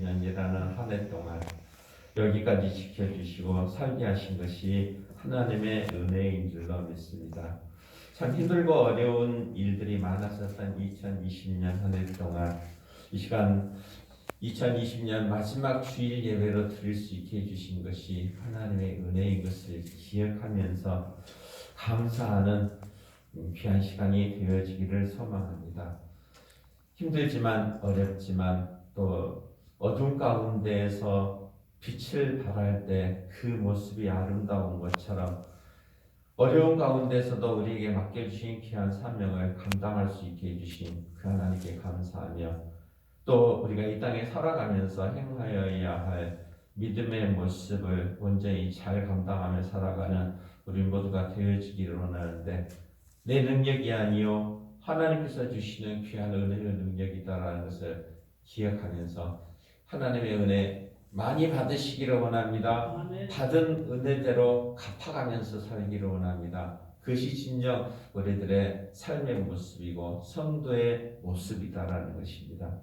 2020년이라는 한 해 동안 여기까지 지켜주시고 살게 하신 것이 하나님의 은혜인 줄로 믿습니다. 참 힘들고 어려운 일들이 많았었던 2020년 한 해 동안 이 시간 2020년 마지막 주일 예배로 드릴 수 있게 해주신 것이 하나님의 은혜인 것을 기억하면서 감사하는 귀한 시간이 되어지기를 소망합니다. 힘들지만 어렵지만 또 어둠 가운데에서 빛을 발할 때 그 모습이 아름다운 것처럼 어려운 가운데서도 우리에게 맡겨주신 귀한 사명을 감당할 수 있게 해주신 그 하나님께 감사하며 또 우리가 이 땅에 살아가면서 행하여야 할 믿음의 모습을 온전히 잘 감당하며 살아가는 우리 모두가 되어지기를 원하는데 내 능력이 아니요 하나님께서 주시는 귀한 은혜의 능력이다라는 것을 기억하면서 하나님의 은혜 많이 받으시기를 원합니다. 아멘. 받은 은혜대로 갚아가면서 살기를 원합니다. 그것이 진정 우리들의 삶의 모습이고 성도의 모습이다라는 것입니다.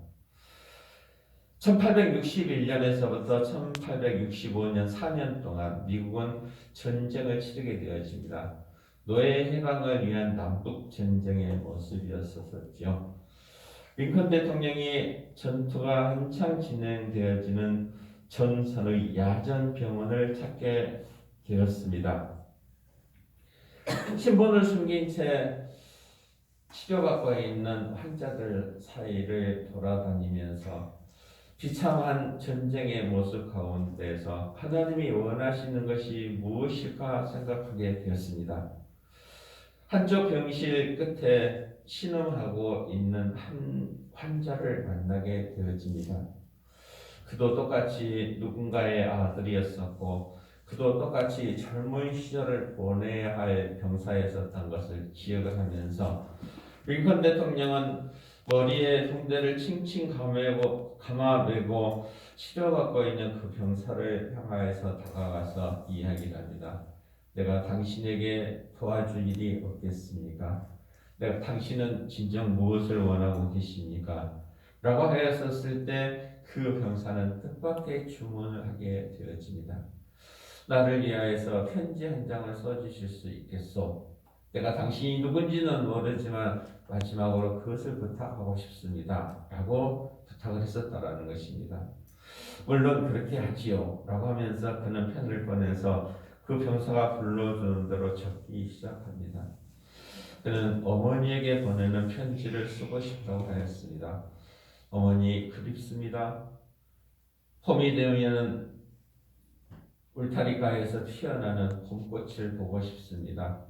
1861년에서부터 1865년 4년 동안 미국은 전쟁을 치르게 되어집니다. 노예 해방을 위한 남북 전쟁의 모습이었었죠. 링컨 대통령이 전투가 한창 진행되어지는 전선의 야전 병원을 찾게 되었습니다. 신분을 숨긴 채 치료받고 있는 환자들 사이를 돌아다니면서 비참한 전쟁의 모습 가운데서 하나님이 원하시는 것이 무엇일까 생각하게 되었습니다. 한쪽 병실 끝에 신음하고 있는 한 환자를 만나게 되어집니다. 그도 똑같이 누군가의 아들이었었고 그도 똑같이 젊은 시절을 보내야 할 병사에 있었던 것을 기억을 하면서 링컨 대통령은 머리에 붕대를 칭칭 감아매고 치료받고 있는 그 병사를 향하여서 다가가서 이야기를 합니다. 내가 당신에게 도와줄 일이 없겠습니까? 내가 당신은 진정 무엇을 원하고 계십니까? 라고 하였었을 때 그 병사는 뜻밖의 주문을 하게 되어집니다. 나를 위하여서 편지 한 장을 써주실 수 있겠소? 내가 당신이 누군지는 모르지만 마지막으로 그것을 부탁하고 싶습니다. 라고 부탁을 했었다라는 것입니다. 물론 그렇게 하지요. 라고 하면서 그는 펜을 꺼내서 그 병사가 불러주는 대로 적기 시작합니다. 그는 어머니에게 보내는 편지를 쓰고 싶다고 하였습니다. 어머니 그립습니다. 봄이 되면 울타리가에서 피어나는 봄꽃을 보고 싶습니다.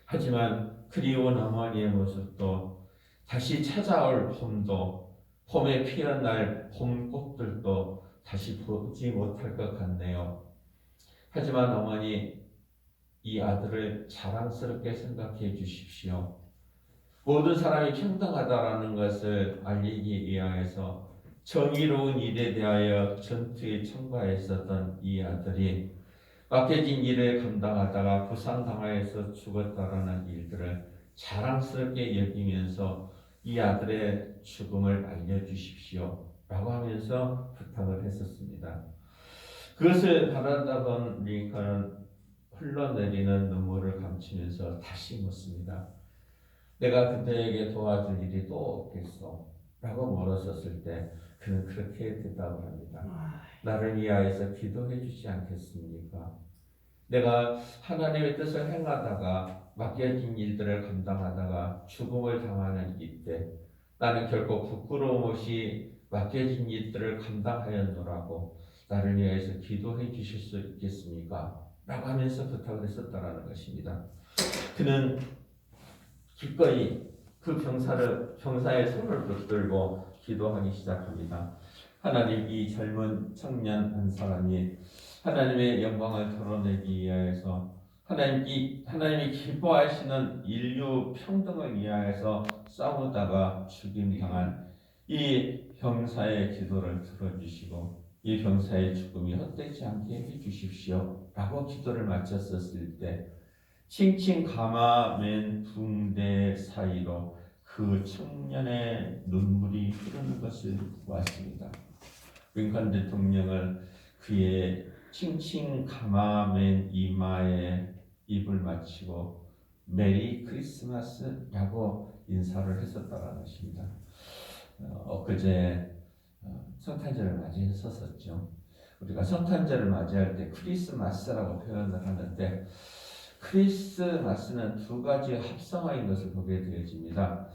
하지만 그리운 어머니의 모습도 다시 찾아올 봄도 봄에 피어날 봄꽃들도 다시 보지 못할 것 같네요. 하지만 어머니 이 아들을 자랑스럽게 생각해 주십시오. 모든 사람이 평등하다라는 것을 알리기 위하여서 정의로운 일에 대하여 전투에 참가했었던 이 아들이 맡겨진 일을 감당하다가 부상당하여서 죽었다라는 일들을 자랑스럽게 여기면서 이 아들의 죽음을 알려주십시오 라고 하면서 부탁을 했었습니다. 그것을 바라다 본 링컨은 흘러내리는 눈물을 감추면서 다시 묻습니다. 내가 그대에게 도와줄 일이 또 없겠소? 라고 물었었을 때 그는 그렇게 대답을 합니다. 나를 위하여서 기도해 주지 않겠습니까? 내가 하나님의 뜻을 행하다가 맡겨진 일들을 감당하다가 죽음을 당하는 이때 나는 결코 부끄러움 없이 맡겨진 일들을 감당하였노라고 나를 위하여서 기도해 주실 수 있겠습니까? 라고 하면서 부탁을 했었다라는 것입니다. 그는 기꺼이 그 병사의 손을 붙들고 기도하기 시작합니다. 하나님, 이 젊은 청년 한 사람이 하나님의 영광을 드러내기 위하여서 하나님이 기뻐하시는 인류 평등을 위하여서 싸우다가 죽임당한 이 병사의 기도를 들어주시고 이 병사의 죽음이 헛되지 않게 해주십시오 라고 기도를 마쳤었을 때 칭칭 감아맨 붕대 사이로 그 청년의 눈물이 흐르는 것을 보았습니다. 링컨 대통령은 그의 칭칭 감아맨 이마에 입을 맞추고 메리 크리스마스라고 인사를 했었다는 것입니다. 엊그제 성탄절을 맞이했었죠. 우리가 성탄절을 맞이할 때 크리스마스라고 표현을 하는데 크리스마스는 두 가지 합성어인 것을 보게 되어집니다.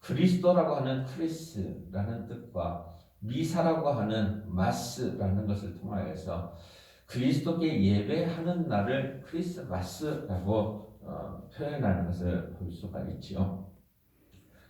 그리스도라고 하는 크리스라는 뜻과 미사라고 하는 마스라는 것을 통하여서 그리스도께 예배하는 날을 크리스마스라고 표현하는 것을 볼 수가 있죠.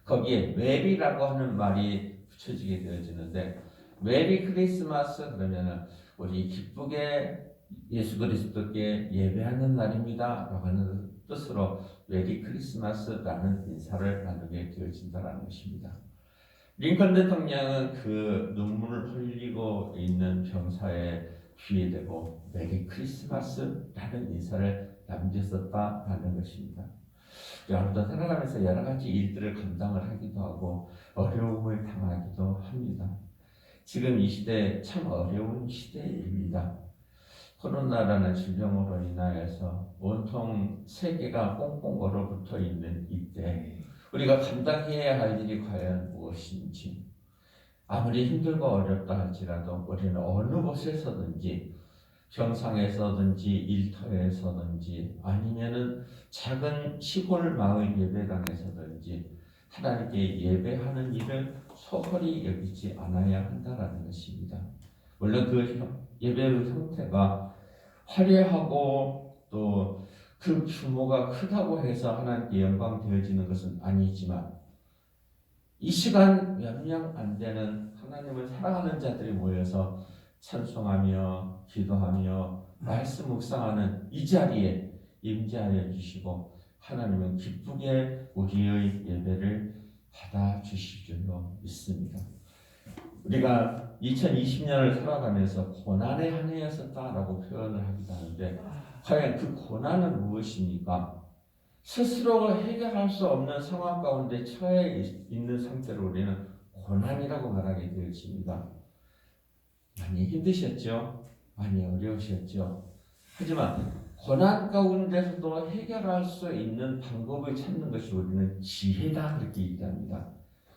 거기에 메리라고 하는 말이 붙여지게 되어지는데 메리 크리스마스 그러면은 우리 기쁘게 예수 그리스도께 예배하는 날입니다 라고 하는 뜻으로 메리 크리스마스라는 인사를 나누게 되어진다는 것입니다. 링컨 대통령은 그 눈물을 흘리고 있는 병사의 귀에 대고 메리 크리스마스라는 인사를 남겼었다라는 것입니다. 여러분도 살아가면서 여러 가지 일들을 감당을 하기도 하고 어려움을 당하기도 합니다. 지금 이 시대 참 어려운 시대입니다. 코로나라는 질병으로 인하여서 온통 세계가 꽁꽁 얼어붙어 있는 이때 우리가 감당해야 할 일이 과연 무엇인지, 아무리 힘들고 어렵다 할지라도 우리는 어느 곳에서든지 평상에서든지 일터에서든지 아니면은 작은 시골 마을 예배당에서든지 하나님께 예배하는 일을 소홀히 여기지 않아야 한다라는 것입니다. 물론 그 예배의 형태가 화려하고 또 그 규모가 크다고 해서 하나님께 영광 되어지는 것은 아니지만 이 시간 몇 명 안 되는 하나님을 사랑하는 자들이 모여서 찬송하며 기도하며 말씀 묵상하는 이 자리에 임재하여 주시고 하나님은 기쁘게 우리의 예배를 받아주실 줄로 믿습니다. 우리가 2020년을 살아가면서 고난의 한 해였었다라고 표현을 하기도 하는데 과연 그 고난은 무엇입니까? 스스로 해결할 수 없는 상황 가운데 처해 있는 상태로 우리는 고난이라고 말하게 되어집니다. 많이 힘드셨죠? 많이 어려우셨죠? 하지만 고난 가운데서도 해결할 수 있는 방법을 찾는 것이 우리는 지혜다 그렇게 얘기합니다.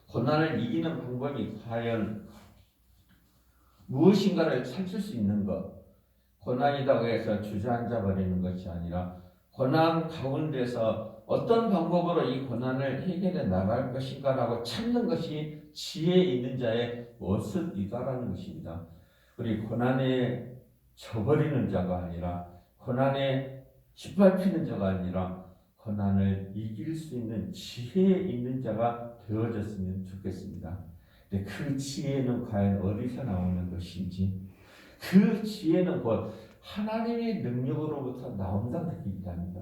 고난을 이기는 방법이 과연 무엇인가를 찾을 수 있는 것, 고난이라고 해서 주저앉아 버리는 것이 아니라 고난 가운데서 어떤 방법으로 이 고난을 해결해 나갈 것인가라고 찾는 것이 지혜 있는 자의 모습이다라는 것입니다. 우리 고난에 져버리는 자가 아니라 고난에 짓밟히는 자가 아니라 고난을 이길 수 있는 지혜 있는 자가 되어졌으면 좋겠습니다. 근데 그 지혜는 과연 어디서 나오는 것인지, 그 지혜는 곧 하나님의 능력으로부터 나온다 그렇게 얘기합니다.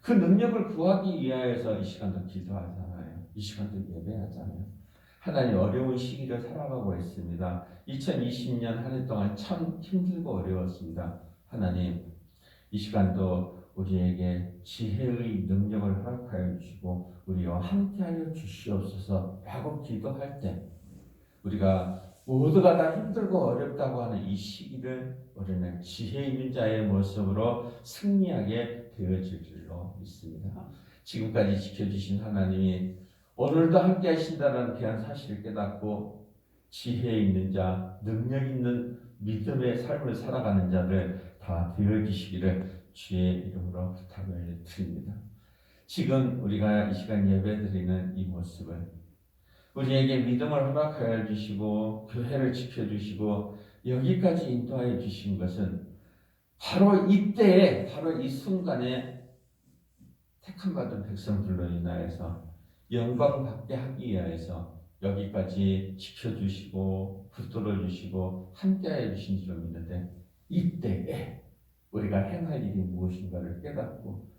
그 능력을 구하기 위하여서 이 시간도 기도하잖아요. 이 시간도 예배하잖아요. 하나님 어려운 시기를 살아가고 있습니다. 2020년 한 해 동안 참 힘들고 어려웠습니다. 하나님 이 시간도 우리에게 지혜의 능력을 허락하여 주시고 우리와 함께하여 주시옵소서 라고 기도할 때 우리가 모두가 다 힘들고 어렵다고 하는 이 시기를 우리는 지혜 있는 자의 모습으로 승리하게 되어질 줄로 믿습니다. 지금까지 지켜주신 하나님이 오늘도 함께 하신다는 귀한 사실을 깨닫고 지혜 있는 자, 능력 있는 믿음의 삶을 살아가는 자들 다 되어주시기를 주의 이름으로 부탁을 드립니다. 지금 우리가 이 시간 예배드리는 이 모습을 우리에게 믿음을 허락하여 주시고 교회를 지켜주시고 여기까지 인도하여 주신 것은 바로 이때에 바로 이 순간에 택함받은 백성들로 인하여서 영광받게 하기 위하여서 여기까지 지켜주시고 붙들어 주시고 함께하여 주신 줄 믿는데 이때에 우리가 행할 일이 무엇인가를 깨닫고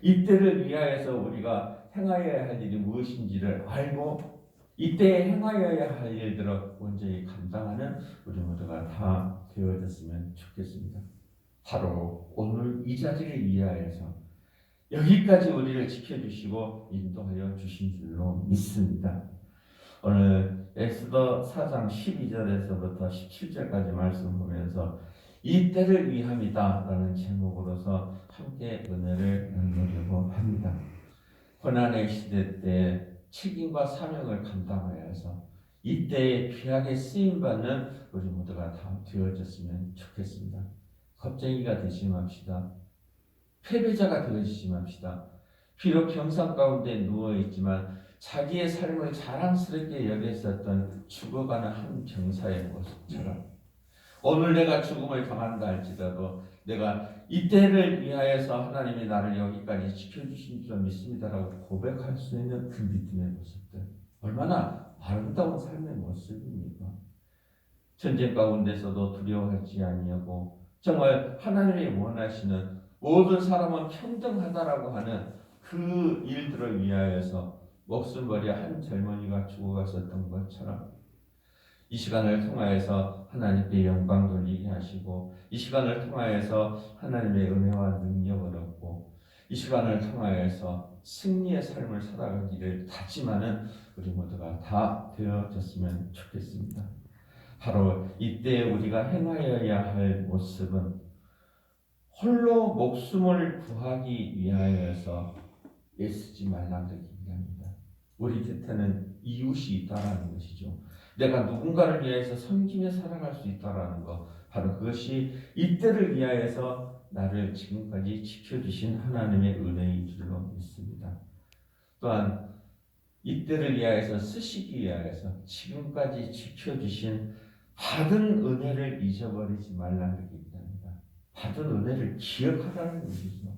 이때를 위하여서 우리가 행하여야 할 일이 무엇인지를 알고 이때 행하여야 할 일들을 온전히 감당하는 우리 모두가 다 되어졌으면 좋겠습니다. 바로 오늘 이 자리를 위하여서 여기까지 우리를 지켜주시고 인도하여 주신 줄로 믿습니다. 오늘 에스더 4장 12절에서부터 17절까지 말씀 보면서 이 때를 위함이다 라는 제목으로서 함께 은혜를 나누려고 합니다. 고난의 시대 때 책임과 사명을 감당하여서 이때에 귀하게 쓰임받는 우리 모두가 다 되어졌으면 좋겠습니다. 겁쟁이가 되지 맙시다. 패배자가 되어지지 맙시다. 비록 병상 가운데 누워있지만 자기의 삶을 자랑스럽게 여겼었던 죽어가는 한 병사의 모습처럼 오늘 내가 죽음을 당한다 할지라도 내가 이때를 위하여서 하나님이 나를 여기까지 지켜주신 줄 믿습니다라고 고백할 수 있는 그 믿음의 모습들, 얼마나 아름다운 삶의 모습입니까? 전쟁 가운데서도 두려워하지 아니하고 정말 하나님이 원하시는 모든 사람은 평등하다라고 하는 그 일들을 위하여서 목숨 버려 한 젊은이가 죽어갔었던 것처럼 이 시간을 통하여서 하나님께 영광 돌리게 하시고 이 시간을 통하여서 하나님의 은혜와 능력을 얻고 이 시간을 통하여서 승리의 삶을 살아가기를 다짐하는 우리 모두가 다 되어졌으면 좋겠습니다. 바로 이때 우리가 행하여야 할 모습은 홀로 목숨을 구하기 위하여서 애쓰지 말라는 얘기합니다. 우리 곁에는 이웃이 있다라는 것이죠. 내가 누군가를 위해서 섬기며 살아갈 수 있다라는 것, 바로 그것이 이때를 위하여서 나를 지금까지 지켜주신 하나님의 은혜인 줄로 믿습니다. 또한 이때를 위하여서 쓰시기 위하여서 지금까지 지켜주신 받은 은혜를 잊어버리지 말라는 얘기입니다. 받은 은혜를 기억하라는 것이죠.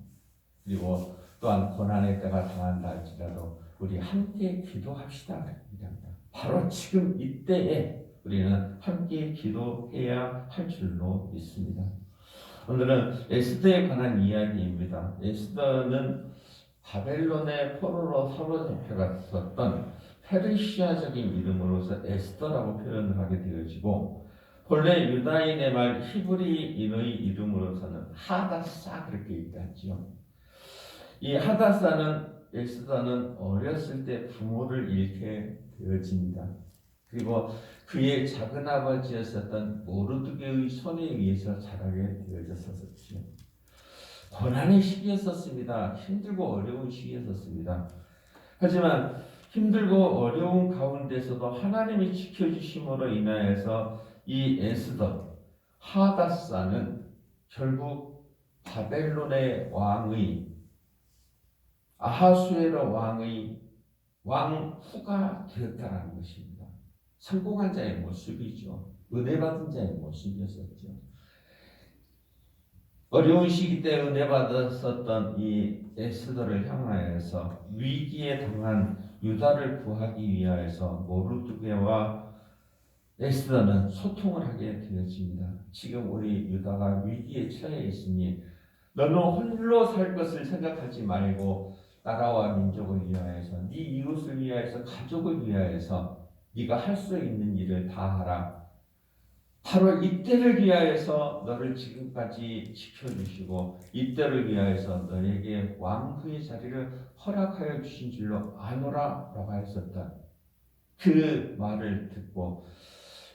그리고 또한 고난의 때가 당한다 할지라도 우리 함께 기도합시다. 바로 지금 이때에 우리는 함께 기도해야 할 줄로 믿습니다. 오늘은 에스더에 관한 이야기입니다. 에스더는 바벨론의 포로로 사로잡혀갔었던 페르시아적인 이름으로서 에스더라고 표현을 하게 되어지고 본래 유다인의 말 히브리인의 이름으로서는 하다사 그렇게 얘기하지요. 이 하다사는 에스더는 어렸을 때 부모를 잃게 되어집니다. 그리고 그의 작은 아버지였었던 모르드게의 손에 의해서 자라게 되어졌었죠. 고난의 시기였었습니다. 힘들고 어려운 시기였었습니다. 하지만 힘들고 어려운 가운데서도 하나님이 지켜주심으로 인하여서 이 에스더 하다사는 결국 바벨론의 왕의 아하수에로 왕의 왕후가 되었다는 것입니다. 성공한 자의 모습이죠. 은혜 받은 자의 모습이었었죠. 어려운 시기 때 은혜 받았었던 이 에스더를 향하여서 위기에 당한 유다를 구하기 위하여서 모르드게와 에스더는 소통을 하게 되어집니다. 지금 우리 유다가 위기에 처해 있으니 너는 홀로 살 것을 생각하지 말고 나라와 민족을 위하여서 네 이웃을 위하여서 가족을 위하여서 네가 할 수 있는 일을 다 하라. 바로 이때를 위하여서 너를 지금까지 지켜주시고 이때를 위하여서 너에게 왕후의 자리를 허락하여 주신 줄로 아노라 라고 하였었던 그 말을 듣고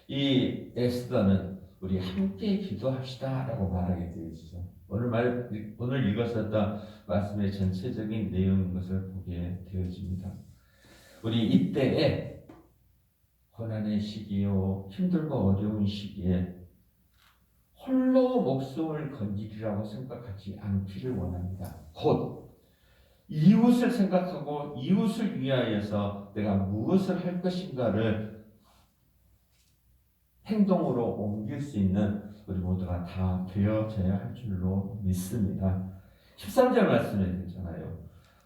이 에스더는 우리 함께 기도합시다 라고 말하게 되어지죠. 오늘 읽었었던 말씀의 전체적인 내용인 것을 보게 되어집니다. 우리 이때에 고난의 시기요 힘들고 어려운 시기에 홀로 목숨을 건지리라고 생각하지 않기를 원합니다. 곧 이웃을 생각하고 이웃을 위하여서 내가 무엇을 할 것인가를 행동으로 옮길 수 있는 우리 모두가 다 되어져야 할 줄로 믿습니다. 13절 말씀에 되잖아요.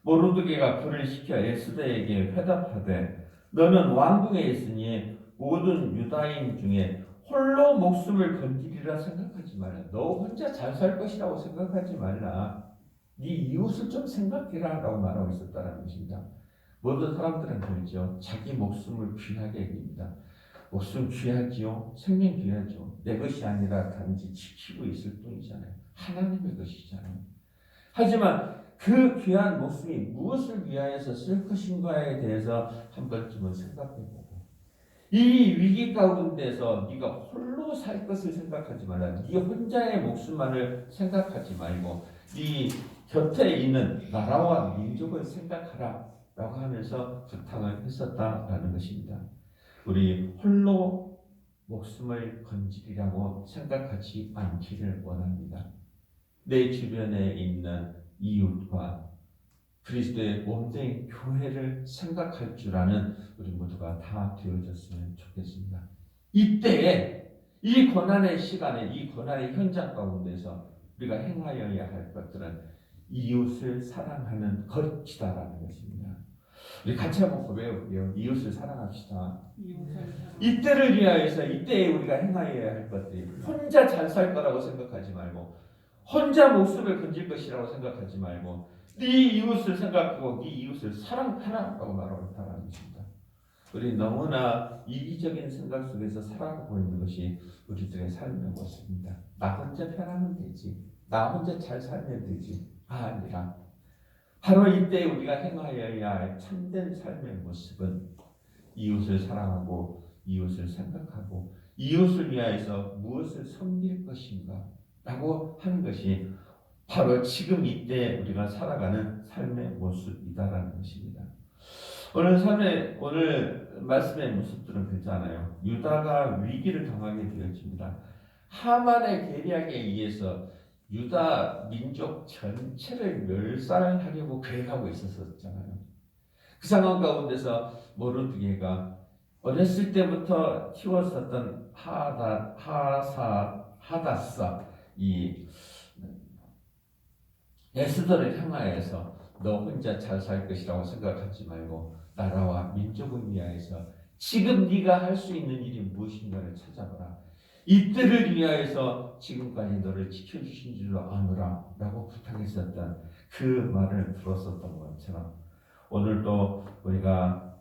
모르드게가 그를 시켜 에스더에게 회답하되 너는 왕궁에 있으니 모든 유다인 중에 홀로 목숨을 건지리라 생각하지 말라. 너 혼자 잘 살 것이라고 생각하지 말라. 네 이웃을 좀 생각해라 라고 말하고 있었다는 것입니다. 모든 사람들은 그러죠. 자기 목숨을 귀하게 여깁니다. 목숨 귀하지요. 생명 귀하죠. 내 것이 아니라 단지 지키고 있을 뿐이잖아요. 하나님의 것이잖아요. 하지만 그 귀한 목숨이 무엇을 위하여서 쓸 것인가에 대해서 한 번쯤은 생각해보고 이 위기 가운데서 네가 홀로 살 것을 생각하지 말라. 네 혼자의 목숨만을 생각하지 말고 네 곁에 있는 나라와 민족을 생각하라 라고 하면서 부탁을 했었다라는 것입니다. 우리 홀로 목숨을 건지리라고 생각하지 않기를 원합니다. 내 주변에 있는 이웃과 그리스도의 몸된 교회를 생각할 줄 아는 우리 모두가 다 되어졌으면 좋겠습니다. 이때에 이 고난의 시간에 이 고난의 현장 가운데서 우리가 행하여야 할 것들은 이웃을 사랑하는 것이다라는 것입니다. 우리 같이 한번 고백해볼게요. 이웃을 사랑합시다. 이때를 위하여서 이때에 우리가 행하여야 할 것들이 혼자 잘 살 거라고 생각하지 말고 혼자 목숨을 건질 것이라고 생각하지 말고 네 이웃을 생각하고 네 이웃을 사랑하라고 말한다는 것입니다. 우리 너무나 이기적인 생각 속에서 살아가고 있는 것이 우리들의 삶의 모습입니다. 나 혼자 편하면 되지. 나 혼자 잘 살면 되지. 아니라 바로 이때 우리가 행하여야 할 참된 삶의 모습은 이웃을 사랑하고 이웃을 생각하고 이웃을 위하여서 무엇을 섬길 것인가 라고 하는 것이 바로 지금 이때 우리가 살아가는 삶의 모습이다라는 것입니다. 오늘 말씀의 모습들은 그렇잖아요. 유다가 위기를 당하게 되었습니다. 하만의 계략에 의해서 유다 민족 전체를 멸살하려고 계획하고 있었잖아요. 그 상황 가운데서 모르드게가 어렸을 때부터 키웠었던 하다사 이 에스더를 향하여서 너 혼자 잘 살 것이라고 생각하지 말고 나라와 민족을 위하여서 지금 네가 할 수 있는 일이 무엇인가를 찾아보라. 이때를 위하여서 지금까지 너를 지켜주신 줄로 아노라 라고 부탁했었던 그 말을 들었었던 것처럼 오늘도 우리가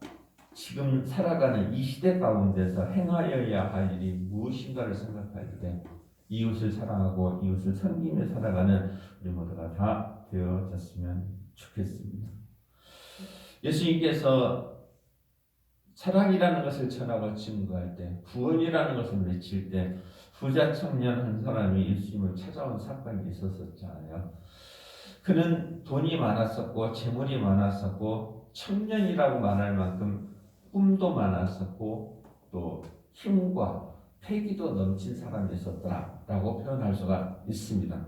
지금 살아가는 이 시대 가운데서 행하여야 할 일이 무엇인가를 생각할 때 이웃을 사랑하고 이웃을 섬기며 살아가는 우리 모두가 다 되어졌으면 좋겠습니다. 예수님께서 사랑이라는 것을 전하고 증거할 때, 구원이라는 것을 외칠 때 부자 청년 한 사람이 예수님을 찾아온 사건이 있었잖아요. 그는 돈이 많았었고 재물이 많았었고 청년이라고 말할 만큼 꿈도 많았었고 또 힘과 패기도 넘친 사람이었더라라고 표현할 수가 있습니다.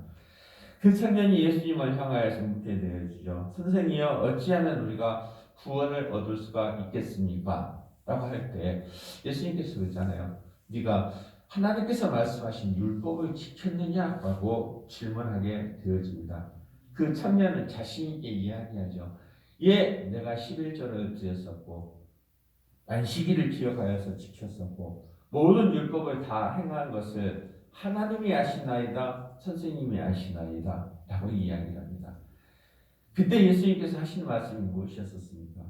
그 청년이 예수님을 향하여서 묻게 되어지죠. 선생이여 어찌하면 우리가 구원을 얻을 수가 있겠습니까? 라고 할 때 예수님께서 그러잖아요. 네가 하나님께서 말씀하신 율법을 지켰느냐라고 질문하게 되어집니다. 그 청년은 자신 있게 이야기하죠. 예, 내가 11조를 드렸었고 안식일을 기억하여서 지켰었고 모든 율법을 다 행한 것을 하나님이 아시나이다, 선생님이 아시나이다 라고 이야기합니다. 그때 예수님께서 하신 말씀이 무엇이었습니까?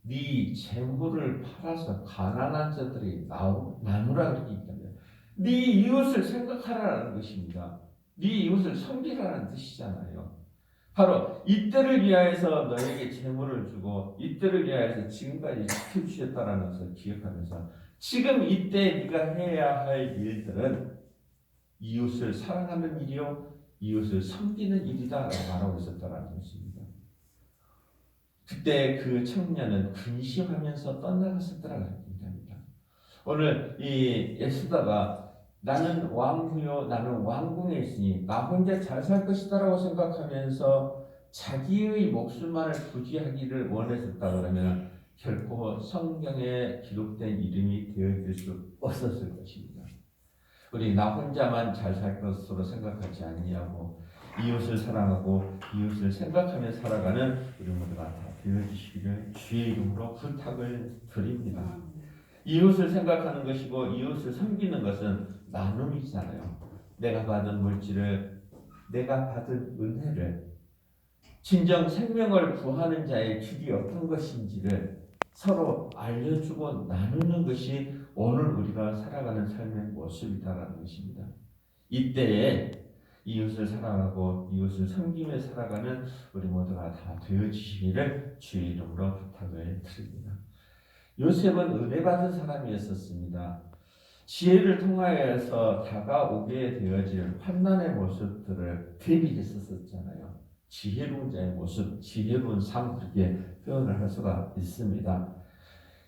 네 재물을 팔아서 가난한 자들이 나누라 그렇게 얘기합니다. 네 이웃을 생각하라는 것입니다. 네 이웃을 섬기라는 뜻이잖아요. 바로 이때를 위하여서 너에게 재물을 주고 이때를 위하여서 지금까지 지켜주셨다는 것을 기억하면서 지금 이때 네가 해야 할 일들은 이웃을 사랑하는 일이요 이웃을 섬기는 일이다라고 말하고 있었다는 것입니다. 그때 그 청년은 근심하면서 떠나갔었더라고 합니다. 오늘 이 에스더가 나는 왕후요 나는 왕궁에 있으니 나 혼자 잘 살 것이다라고 생각하면서 자기의 목숨만을 부지하기를 원했었다 그러면 결코 성경에 기록된 이름이 되어질 수 없었을 것입니다. 우리 나 혼자만 잘 살 것으로 생각하지 아니하고 이웃을 사랑하고 이웃을 생각하며 살아가는 우리 모두가 다 되어주시기를 주의 이름으로 부탁을 드립니다. 이웃을 생각하는 것이고 이웃을 섬기는 것은 나눔이잖아요. 내가 받은 물질을 내가 받은 은혜를 진정 생명을 구하는 자의 길이 어떤 것인지를 서로 알려주고 나누는 것이 오늘 우리가 살아가는 삶의 모습이다라는 것입니다. 이때에 이웃을 사랑하고 이웃을 섬기며 살아가는 우리 모두가 다 되어주시기를 주의 이름으로 부탁을 드립니다. 요셉은 은혜 받은 사람이었었습니다. 지혜를 통하여서 다가오게 되어질 환난의 모습들을 대비했었잖아요. 지혜로운 자의 모습, 지혜로운 삶, 그렇게 표현을 할 수가 있습니다.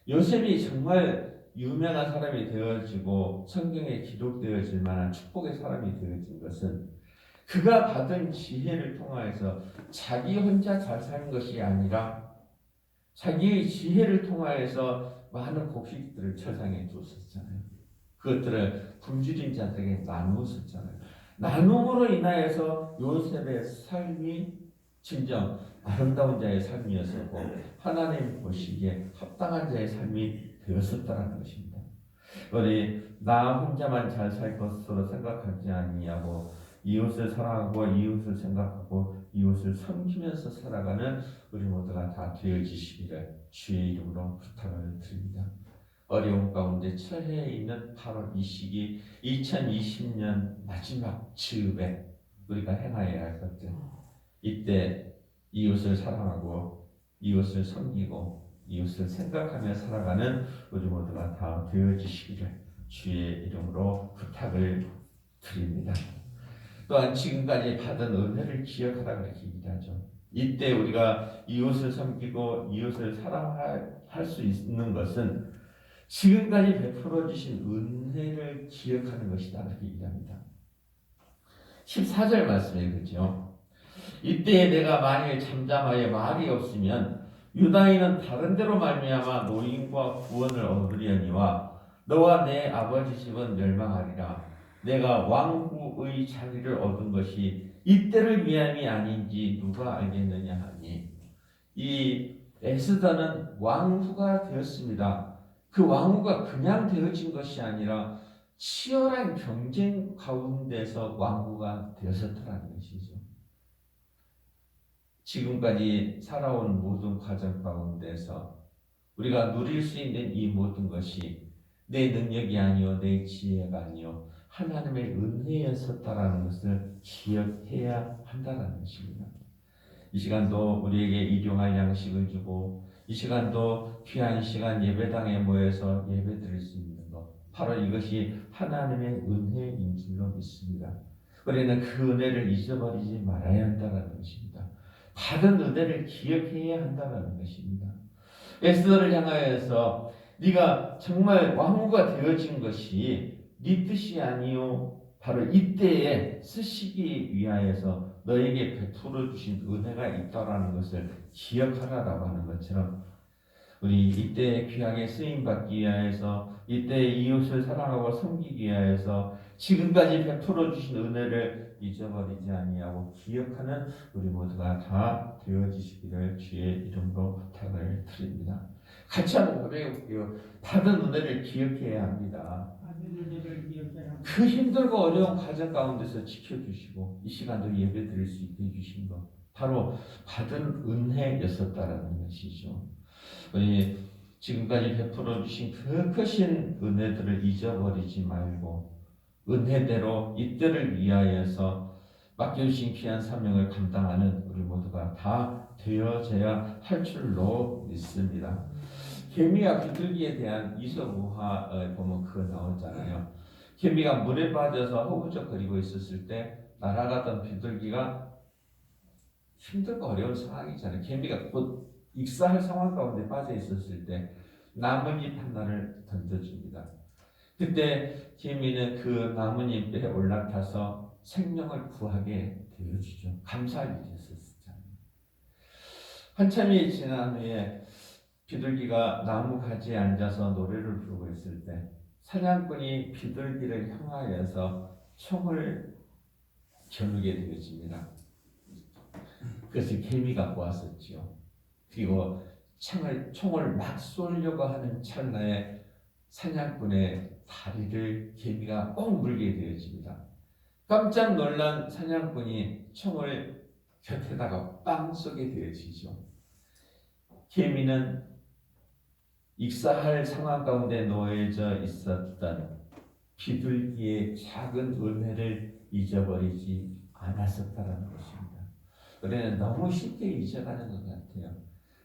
요셉이 정말 유명한 사람이 되어지고 성경에 기록되어질 만한 축복의 사람이 되어진 것은 그가 받은 지혜를 통하여서 자기 혼자 잘 사는 것이 아니라 자기의 지혜를 통하여서 많은 곡식들을 세상에 줬었잖아요. 그것들을 굶주린 자들에게 나누었잖아요. 나눔으로 인하여서 요셉의 삶이 진정 아름다운 자의 삶이었었고 하나님 보시기에 합당한 자의 삶이 되었었다는 것입니다. 우리 나 혼자만 잘 살 것으로 생각하지 아니하고 이웃을 사랑하고 이웃을 생각하고 이웃을 섬기면서 살아가는 우리 모두가 다 되어지시기를 주의 이름으로 부탁을 드립니다. 어려운 가운데 처해 있는 8월 이 시기 2020년 마지막 즈음에 우리가 행하여야 할 것들, 이때 이웃을 사랑하고 이웃을 섬기고 이웃을 생각하며 살아가는 우리 모두가 다 되어지시기를 주의 이름으로 부탁을 드립니다. 또한 지금까지 받은 은혜를 기억하라 그렇게 얘기하죠. 이때 우리가 이웃을 섬기고 이웃을 사랑할 수 있는 것은 지금까지 베풀어 주신 은혜를 기억하는 것이다 그렇게 얘기합니다. 14절 말씀에 그렇죠. 이때에 내가 만일 잠잠하여 말이 없으면 유다인은 다른 데로 말미암아 노임과 구원을 얻으려니와 너와 내 아버지 집은 멸망하리라. 내가 왕후의 자리를 얻은 것이 이때를 위함이 아닌지 누가 알겠느냐 하니, 이 에스더는 왕후가 되었습니다. 그 왕후가 그냥 되어진 것이 아니라 치열한 경쟁 가운데서 왕후가 되었었다는 것이죠. 지금까지 살아온 모든 과정 가운데서 우리가 누릴 수 있는 이 모든 것이 내 능력이 아니요 내 지혜가 아니요 하나님의 은혜였었다라는 것을 기억해야 한다는 것입니다. 이 시간도 우리에게 일용할 양식을 주고 이 시간도 귀한 시간 예배당에 모여서 예배 드릴 수 있는 것, 바로 이것이 하나님의 은혜인 줄로 믿습니다. 우리는 그 은혜를 잊어버리지 말아야 한다는 것입니다. 받은 은혜를 기억해야 한다는 것입니다. 에스더를 향하여서 네가 정말 왕후가 되어진 것이 네 뜻이 아니요 바로 이때에 쓰시기 위하여서 너에게 베풀어 주신 은혜가 있다라는 것을 기억하라라고 하는 것처럼 우리 이때 귀하게 쓰임 받기 위하여서 이때 이웃을 사랑하고 섬기기 위하여서 지금까지 베풀어 주신 은혜를 잊어버리지 아니하고 기억하는 우리 모두가 다 되어지시기를 주의 이름으로 부탁을 드립니다. 같이 한번 고백해볼게요. 받은 은혜를 기억해야 합니다. 그 힘들고 어려운 과정 가운데서 지켜주시고 이 시간도 예배 드릴 수 있게 해주신 것, 바로 받은 은혜였었다라는 것이죠. 우리 지금까지 베풀어 주신 그 크신 은혜들을 잊어버리지 말고 은혜대로 이때를 위하여서 맡겨주신 귀한 사명을 감당하는 우리 모두가 다 되어져야 할 줄로 믿습니다. 개미와 비둘기에 대한 이서무화에 보면 그거 나오잖아요. 개미가 물에 빠져서 허우적거리고 있었을 때 날아가던 비둘기가 힘들고 어려운 상황이잖아요. 개미가 곧 익사할 상황 가운데 빠져 있었을 때 나뭇잎 하나를 던져줍니다. 그때 개미는 그 나뭇잎에 올라타서 생명을 구하게 되어주죠. 감사할 일이 있었잖아요. 한참이 지난 후에 비둘기가 나무 가지에 앉아서 노래를 부르고 있을 때 사냥꾼이 비둘기를 향하여서 총을 겨누게 되어집니다. 그래서 개미가 보았었지요. 그리고 총을 막 쏘려고 하는 찰나에 사냥꾼의 다리를 개미가 꼭 물게 되어집니다. 깜짝 놀란 사냥꾼이 총을 곁에다가 빵 쏘게 되어지죠. 개미는 익사할 상황 가운데 놓여져 있었던 비둘기의 작은 은혜를 잊어버리지 않았었다는 것입니다. 우리는 너무 쉽게 잊어가는 것 같아요.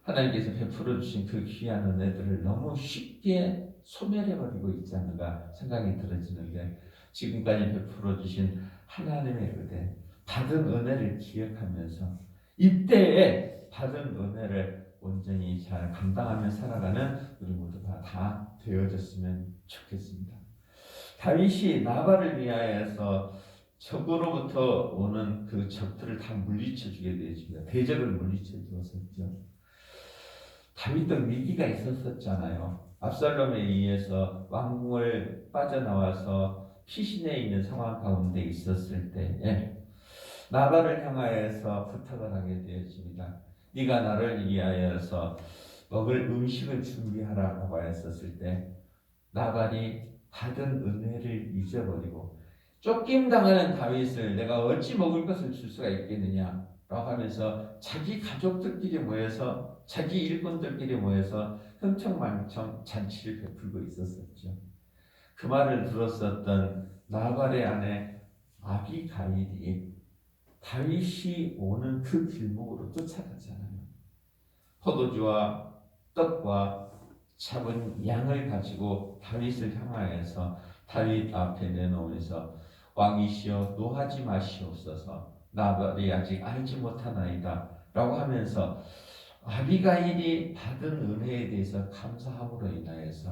하나님께서 베풀어 주신 그 귀한 은혜들을 너무 쉽게 소멸해버리고 있지 않는가 생각이 들어지는데, 지금까지 베풀어 주신 하나님의 은혜, 받은 은혜를 기억하면서 이때에 받은 은혜를 온전히 잘 감당하며 살아가는 우리 모두가 다 되어졌으면 좋겠습니다. 다윗이 나발을 위하여서 적으로부터 오는 그 적들을 다 물리쳐 주게 되었습니다. 대적을 물리쳐 주었었죠. 다윗도 위기가 있었잖아요. 압살롬에 의해서 왕궁을 빠져나와서 피신해 있는 상황 가운데 있었을 때에 나발을 향하여서 부탁을 하게 되었습니다. 네가 나를 위하여서 먹을 음식을 준비하라고 했었을 때, 나발이 받은 은혜를 잊어버리고 쫓김당하는 다윗을 내가 어찌 먹을 것을 줄 수가 있겠느냐 라고 하면서 자기 가족들끼리 모여서, 자기 일꾼들끼리 모여서 흥청망청 잔치를 베풀고 있었었죠. 그 말을 들었었던 나발의 아내 아비가일이 다윗이 오는 그 길목으로 쫓아가잖아요. 포도주와 떡과 잡은 양을 가지고 다윗을 향하여서 다윗 앞에 내놓으면서 왕이시여 노하지 마시옵소서, 나발이 아직 알지 못하나이다 라고 하면서 아비가일이 받은 은혜에 대해서 감사함으로 인하여서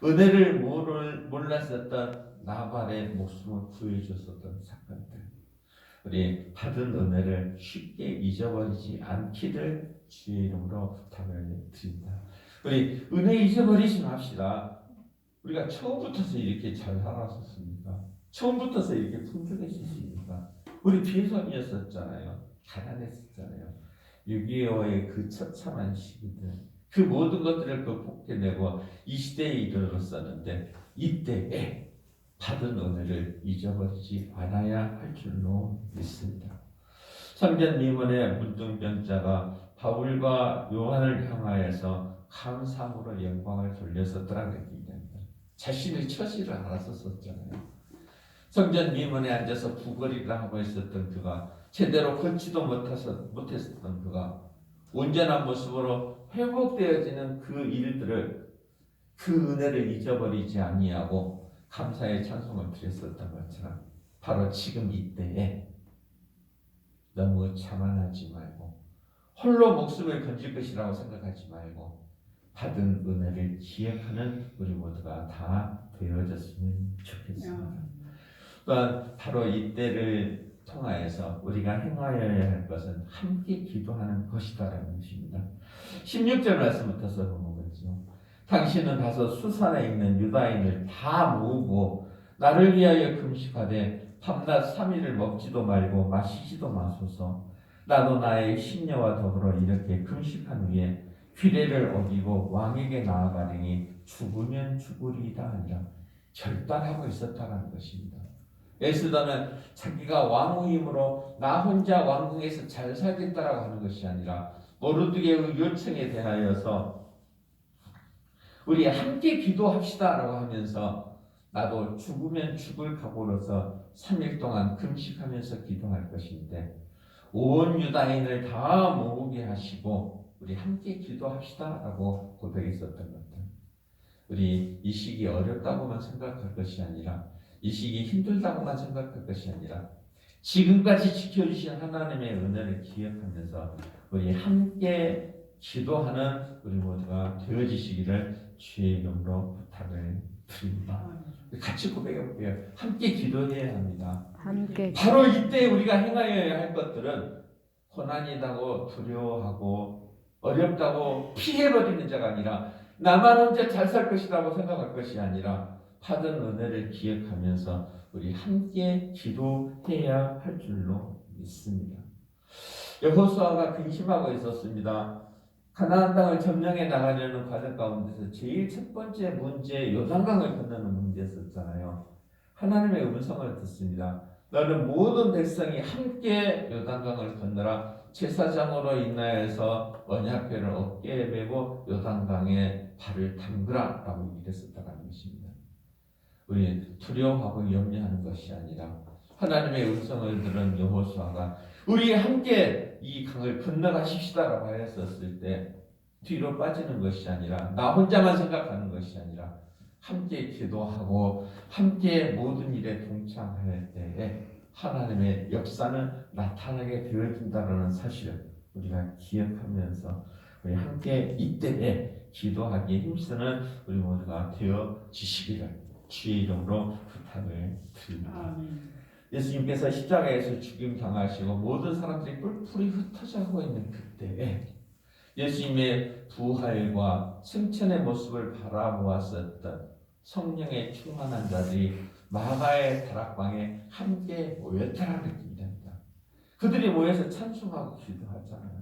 은혜를 몰랐었던 나발의 목숨을 구해줬었던 사건들, 우리 받은 은혜를 쉽게 잊어버리지 않기를 주의 이름으로 부탁을 드립니다. 우리 은혜 잊어버리지 맙시다. 우리가 처음부터서 이렇게 잘 살았었습니까? 처음부터서 이렇게 풍족했었습니까? 우리 비선이었었잖아요. 가난했었잖아요. 6.25의 그 처참한 시기들, 그 모든 것들을 극복해내고 이 시대에 이르렀었는데, 이때에 받은 은혜를 잊어버리지 않아야 할 줄로 믿습니다. 성전 미문의 문둥병자가 바울과 요한을 향하여서 감사함으로 영광을 돌렸었더라는 얘기입니다. 자신의 처지를 알았었잖아요. 성전 미문에 앉아서 구걸이를 하고 있었던 그가, 제대로 걷지도 못했었던 그가 온전한 모습으로 회복되어지는 그 일들을, 그 은혜를 잊어버리지 아니하고 감사의 찬송을 드렸었던 것처럼, 바로 지금 이때에 너무 자만하지 말고 홀로 목숨을 건질 것이라고 생각하지 말고 받은 은혜를 기억하는 우리 모두가 다 되어졌으면 좋겠습니다. 또한 바로 이때를 통하여서 우리가 행하여야 할 것은 함께 기도하는 것이다라는 것입니다. 16절 말씀부터서 보면 그렇죠. 당신은 가서 수산에 있는 유다인을 다 모으고 나를 위하여 금식하되 밤낮 3일을 먹지도 말고 마시지도 마소서. 나도 나의 심려와 더불어 이렇게 금식한 후에 규례를 어기고 왕에게 나아가리니 죽으면 죽으리이다 아니라 결단하고 있었다는 것입니다. 에스더는 자기가 왕후임으로 나 혼자 왕궁에서 잘 살겠다라고 하는 것이 아니라 모르드게의 요청에 대하여서 우리 함께 기도합시다라고 하면서 나도 죽으면 죽을 각오로서 3일 동안 금식하면서 기도할 것인데, 온 유다인을 다 모으게 하시고 우리 함께 기도합시다라고 고백했었던 것들, 우리 이 시기 어렵다고만 생각할 것이 아니라, 이 시기 힘들다고만 생각할 것이 아니라 지금까지 지켜주신 하나님의 은혜를 기억하면서 우리 함께 기도하는 우리 모두가 되어지시기를 주의 이름으로 부탁을 드립니다. 같이 고백해 볼게요. 함께 기도해야 합니다. 함께 바로 이때 우리가 행하여야 할 것들은 고난이라고 두려워하고 어렵다고 피해버리는 자가 아니라, 나만 혼자 잘 살 것이라고 생각할 것이 아니라 받은 은혜를 기억하면서 우리 함께 기도해야 할 줄로 믿습니다. 여호수아가 근심하고 있었습니다. 가나안 땅을 점령해 나가려는 과정 가운데서 제일 첫 번째 문제, 요단강을 건너는 문제였었잖아요. 하나님의 음성을 듣습니다. 너는 모든 백성이 함께 요단강을 건너라. 제사장으로 인하여서 언약궤를 어깨에 메고 요단강에 발을 담그라 라고 얘기했었다는 것입니다. 우리 두려워하고 염려하는 것이 아니라 하나님의 음성을 들은 여호수아가 우리 함께 이 강을 건너가십시다라고 하였었을 때, 뒤로 빠지는 것이 아니라 나 혼자만 생각하는 것이 아니라 함께 기도하고 함께 모든 일에 동참할 때에 하나님의 역사는 나타나게 되어진다는 사실을 우리가 기억하면서 우리 함께 이때에 기도하기에 힘쓰는 우리 모두가 되어지시기를 주의 이름으로 부탁을 드립니다. 예수님께서 십자가에서 죽임 당하시고 모든 사람들이 뿔뿔이 흩어져 가고 있는 그때에 예수님의 부활과 승천의 모습을 바라보았었던 성령의 충만한 자들이 마가의 다락방에 함께 모였다는 느낌이 됩니다. 그들이 모여서 찬송하고 기도하잖아요.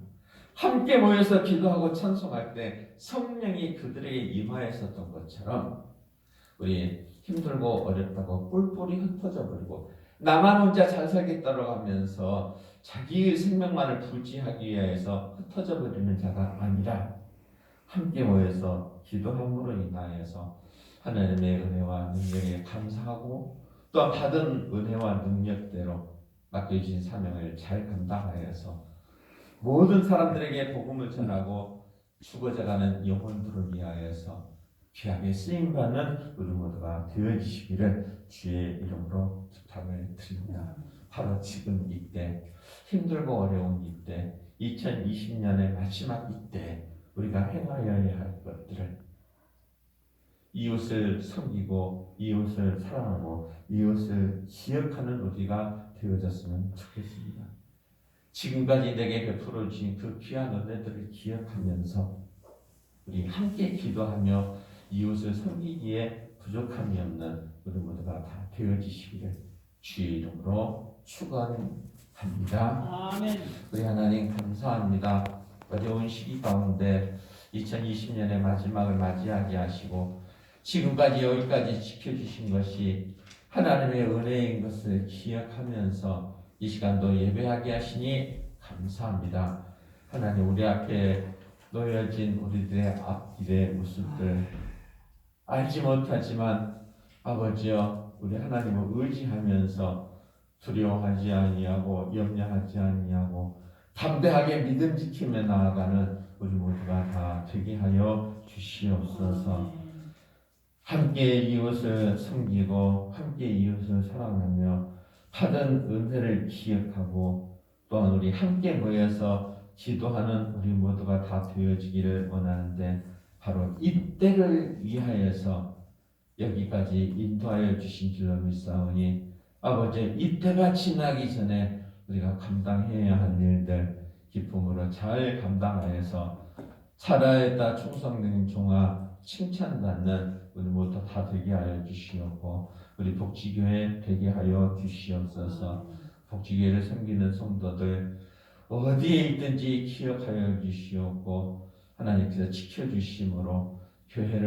함께 모여서 기도하고 찬송할 때 성령이 그들에게 임하였었던 것처럼 우리 힘들고 어렵다고 뿔뿔이 흩어져 버리고 나만 혼자 잘 살겠다고 하면서 자기의 생명만을 부지하기 위해서 흩어져 버리는 자가 아니라 함께 모여서 기도함으로 인하여서 하나님의 은혜와 능력에 감사하고 또한 받은 은혜와 능력대로 맡겨주신 사명을 잘 감당하여서 모든 사람들에게 복음을 전하고 죽어져가는 영혼들을 위하여서 귀하게 쓰임받는 우리 모두가 되어주시기를 주의 이름으로 부탁을 드립니다. 바로 지금 이때 힘들고 어려운 이때 2020년의 마지막 이때 우리가 행하여야 할 것들을 이웃을 섬기고 이웃을 사랑하고 이웃을 기억하는 우리가 되어졌으면 좋겠습니다. 지금까지 내게 베풀어 주신 그 귀한 은혜들을 기억하면서 우리 함께 기도하며 이웃을 섬기기에 부족함이 없는 우리 모두가 다 되어지시기를 주의 이름으로 축원합니다. 아멘. 우리 하나님 감사합니다. 어려운 시기 가운데 2020년의 마지막을 맞이하게 하시고 지금까지 여기까지 지켜주신 것이 하나님의 은혜인 것을 기억하면서 이 시간도 예배하게 하시니 감사합니다. 하나님 우리 앞에 놓여진 우리들의 앞길의 모습들 알지 못하지만 아버지여 우리 하나님을 의지하면서 두려워하지 아니하고 염려하지 아니하고 담대하게 믿음 지키며 나아가는 우리 모두가 다 되게 하여 주시옵소서. 함께 이웃을 섬기고 함께 이웃을 사랑하며 받은 은혜를 기억하고 또한 우리 함께 모여서 기도하는 우리 모두가 다 되어지기를 원하는데 바로 이때를 위하여서 여기까지 인도하여 주신 줄로 믿사오니 아버지 이때가 지나기 전에 우리가 감당해야 할 일들 기쁨으로 잘 감당하여서 살아있다 충성된 종아 칭찬받는 우리 모두 다 되게 하여 주시옵고 우리 복지교회 되게 하여 주시옵소서. 복지교회를 섬기는 성도들 어디에 있든지 기억하여 주시옵고 하나님께서 지켜주심으로 교회를